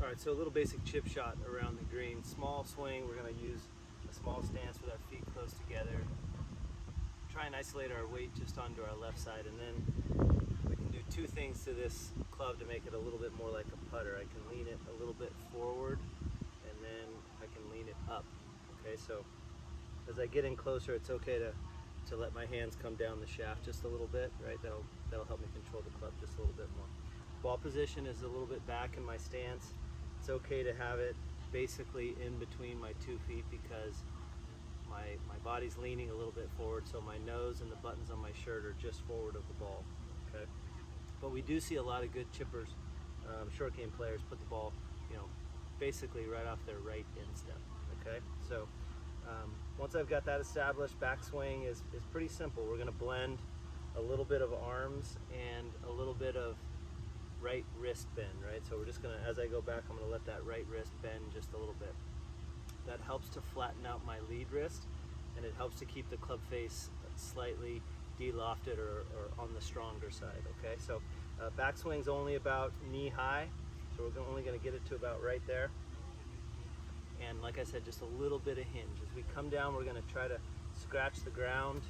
Alright, so a little basic chip shot around the green. Small swing, we're going to use a small stance with our feet close together. Try and isolate our weight just onto our left side, and then we can do two things to this club to make it a little bit more like a putter. I can lean it a little bit forward, and then I can lean it up. Okay, so as I get in closer, it's okay to let my hands come down the shaft just a little bit, right? That'll help me control the club just a little bit more. Ball position is a little bit back in my stance. It's okay to have it basically in between my 2 feet because my body's leaning a little bit forward, so my nose and the buttons on my shirt are just forward of the ball, okay? But we do see a lot of good chippers, short game players put the ball, basically right off their right instep, okay? So once I've got that established, backswing is pretty simple. We're gonna blend a little bit of arms and a little bit of right wrist bend, right? So we're just gonna, as I go back, I'm gonna let that right wrist bend just a little bit. That helps to flatten out my lead wrist, and it helps to keep the club face slightly de-lofted or on the stronger side, okay? So backswing's only about knee high, so we're only gonna get it to about right there. And like I said, just a little bit of hinge. As we come down, we're gonna try to scratch the ground,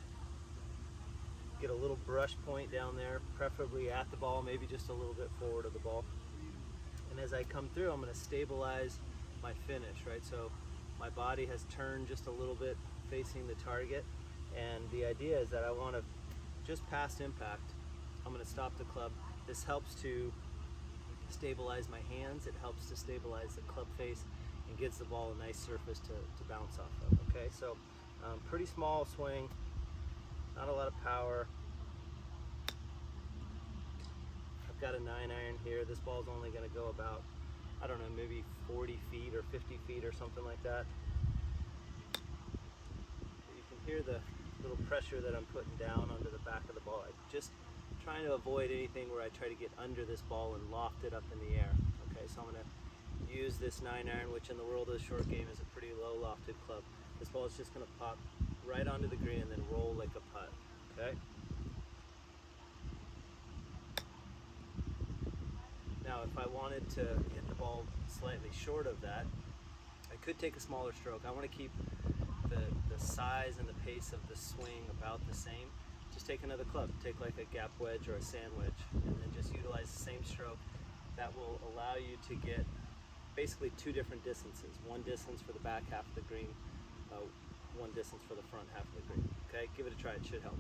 get a little brush point down there, preferably at the ball, maybe just a little bit forward of the ball. And as I come through, I'm gonna stabilize my finish, right? So my body has turned just a little bit facing the target, and the idea is that I wanna, just past impact, I'm gonna stop the club. This helps to stabilize my hands, it helps to stabilize the club face, and gives the ball a nice surface to bounce off of, okay? So pretty small swing, not a lot of power. I've got a 9-iron here. This ball's only gonna go about, I don't know, maybe 40 feet or 50 feet or something like that. You can hear the little pressure that I'm putting down onto the back of the ball. I'm just trying to avoid anything where I try to get under this ball and loft it up in the air. Okay, so I'm gonna use this 9-iron, which in the world of the short game is a pretty low lofted club. This ball is just gonna pop right onto the green and then roll like a putt, okay? Now, if I wanted to hit the ball slightly short of that, I could take a smaller stroke. I want to keep the size and the pace of the swing about the same. Just take another club, take like a gap wedge or a sand wedge, and then just utilize the same stroke. That will allow you to get basically two different distances. One distance for the back half of the green, one distance for the front half of the green. Okay, give it a try, it should help.